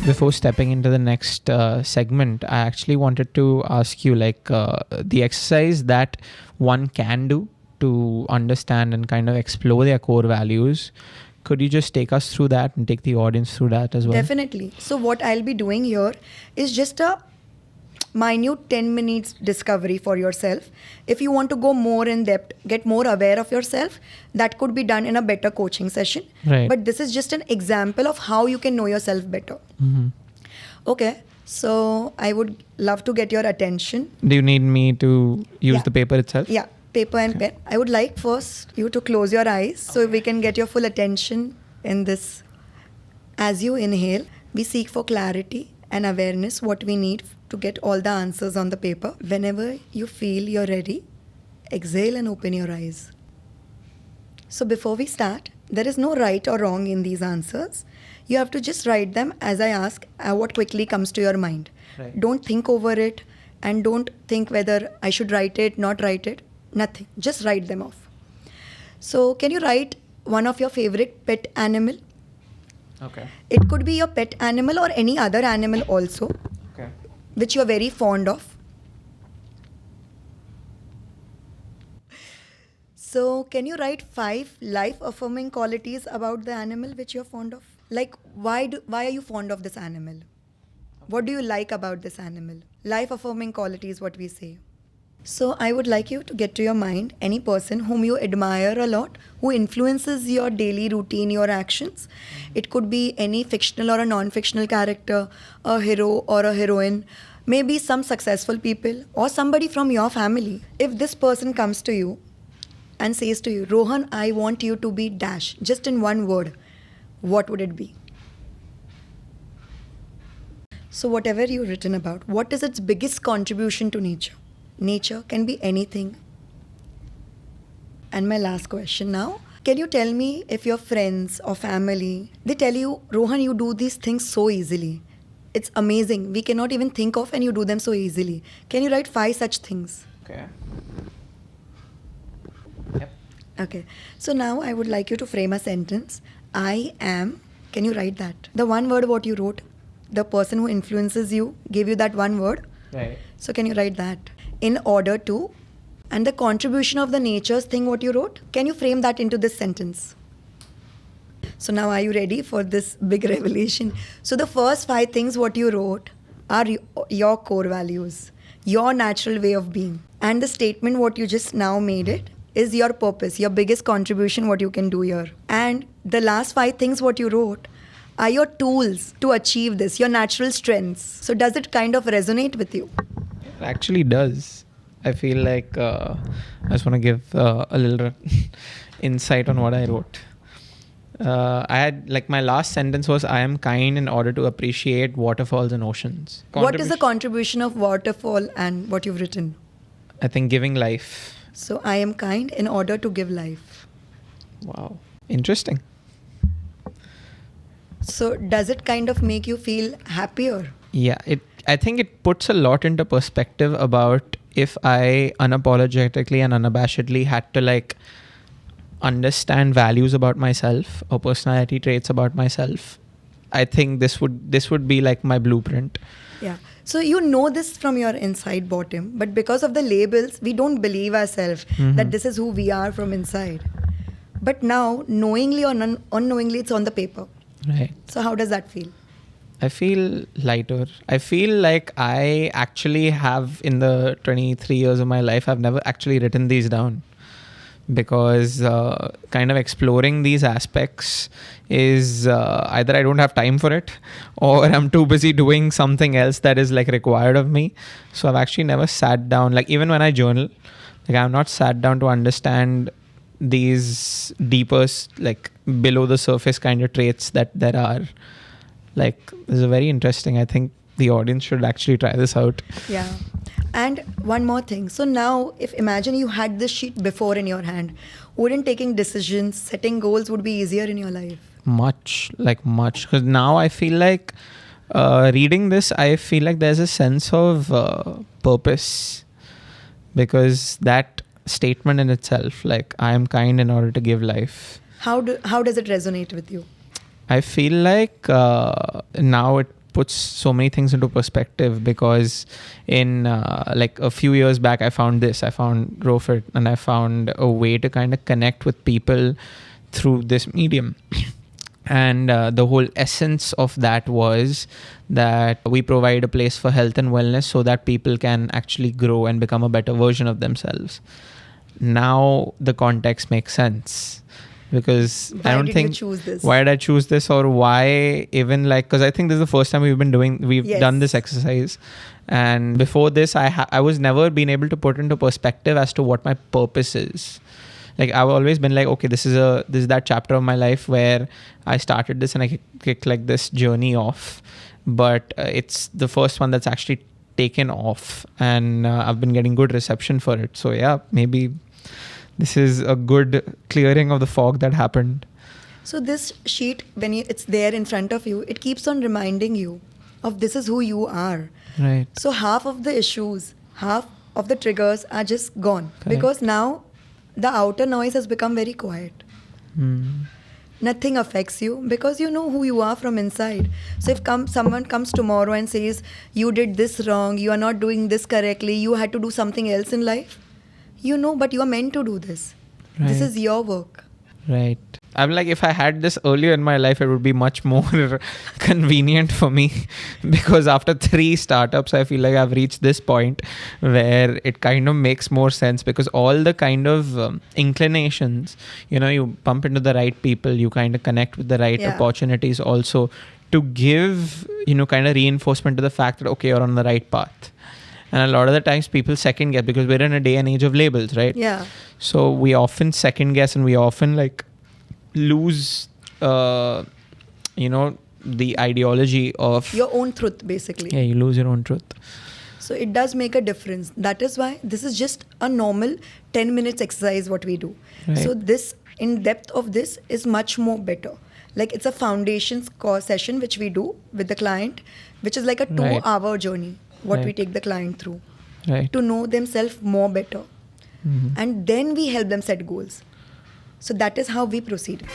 Before stepping into the next segment, I actually wanted to ask you the exercise that one can do to understand and kind of explore their core values. Could you just take us through that and take the audience through that as well? Definitely. So what I'll be doing here is just a minute 10 minutes discovery for yourself. If you want to go more in depth, get more aware of yourself, that could be done in a better coaching session. Right. But this is just an example of how you can know yourself better. Mm-hmm. Okay. So I would love to get your attention. Do you need me to use the paper itself? Yeah, paper and pen. I would like first you to close your eyes so we can get your full attention in this. As you inhale, we seek for clarity and awareness, what we need to get all the answers on the paper. Whenever you feel you're ready, exhale and open your eyes. So before we start, there is no right or wrong in these answers. You have to just write them as I ask, what quickly comes to your mind. Right. Don't think over it and don't think whether I should write it, not write it. Nothing. Just write them off. So can you write one of your favorite pet animal? Okay. It could be your pet animal or any other animal also, Okay. which you're very fond of. So can you write 5 life-affirming qualities about the animal which you're fond of? Like, why are you fond of this animal? What do you like about this animal? Life-affirming qualities, what we say. So I would like you to get to your mind any person whom you admire a lot, who influences your daily routine, your actions. It could be any fictional or a non-fictional character, a hero or a heroine, maybe some successful people or somebody from your family. If this person comes to you and says to you, Rohan, I want you to be dash, just in one word, what would it be? So whatever you've written about, what is its biggest contribution to nature? Nature can be anything. And my last question now, can you tell me if your friends or family, they tell you, Rohan, you do these things so easily. It's amazing. We cannot even think of and you do them so easily. Can you write 5 such things? Okay. Yep. Okay. So now I would like you to frame a sentence. I am. Can you write that? The one word what you wrote. The person who influences you gave you that one word. Right. So can you write that? In order to, and the contribution of the nature's thing what you wrote, can you frame that into this sentence? So now are you ready for this big revelation? So the first 5 things what you wrote are your core values, your natural way of being. And the statement what you just now made it is your purpose, your biggest contribution what you can do here. And the last 5 things what you wrote are your tools to achieve this, your natural strengths. So does it kind of resonate with you? It actually does. I feel like I just want to give a little insight on what I wrote. I had my last sentence was, I am kind in order to appreciate waterfalls and oceans. What is the contribution of waterfall and what you've written? I think giving life. So I am kind in order to give life. Wow. Interesting. So does it kind of make you feel happier? Yeah, I think it puts a lot into perspective about if I unapologetically and unabashedly had to understand values about myself or personality traits about myself. I think this would be like my blueprint. Yeah. So you know this from your inside bottom, but because of the labels, we don't believe ourselves that this is who we are from inside. But now, knowingly or unknowingly, it's on the paper. Right. So how does that feel? I feel lighter. I feel like I actually have, in the 23 years of my life, I've never actually written these down. Because kind of exploring these aspects is either I don't have time for it or I'm too busy doing something else that is required of me. So I've actually never sat down, even when I journal, I've not sat down to understand these deeper, below the surface kind of traits that there are. This is very interesting. I think the audience should actually try this out. Yeah. And one more thing. So now, if imagine you had this sheet before in your hand, wouldn't taking decisions, setting goals would be easier in your life? Much. Because now I feel like reading this, I feel like there's a sense of purpose. Because that statement in itself, I am kind in order to give life. How does it resonate with you? I feel like now puts so many things into perspective, because in like a few years back, I found ROHFIT, and I found a way to kind of connect with people through this medium. And the whole essence of that was that we provide a place for health and wellness so that people can actually grow and become a better version of themselves. Now the context makes sense, because I don't think why did I choose this, or why even, like, because I think this is the first time we've done this exercise. And before this, I was never been able to put into perspective as to what my purpose is. Like, I've always been like, okay, this is that chapter of my life where I started this and I kicked like this journey off, but it's the first one that's actually taken off, and I've been getting good reception for it. So yeah, maybe this is a good clearing of the fog that happened. So this sheet, when it's there in front of you, it keeps on reminding you of this is who you are. Right. So half of the issues, half of the triggers are just gone. Correct. Because now the outer noise has become very quiet. Nothing affects you because you know who you are from inside. So if someone comes tomorrow and says, you did this wrong, you are not doing this correctly, you had to do something else in life, you know, but you are meant to do this. Right. This is your work. Right. I'm like, if I had this earlier in my life, it would be much more convenient for me, because after 3 startups, I feel like I've reached this point where it kind of makes more sense, because all the kind of inclinations, you know, you bump into the right people, you kind of connect with the right opportunities also, to give, you know, kind of reinforcement to the fact that, okay, you're on the right path. And a lot of the times people second guess, because we're in a day and age of labels, right? Yeah. So we often second guess, and we often like lose, you know, the ideology of your own truth, basically. Yeah, you lose your own truth. So it does make a difference. That is why this is just a normal 10 minutes exercise what we do. Right. So this, in depth of this, is much more better. Like, it's a foundations course session which we do with the client, which is like a 2-hour journey what we take the client through to know themselves more better. And then we help them set goals. So that is how we proceed.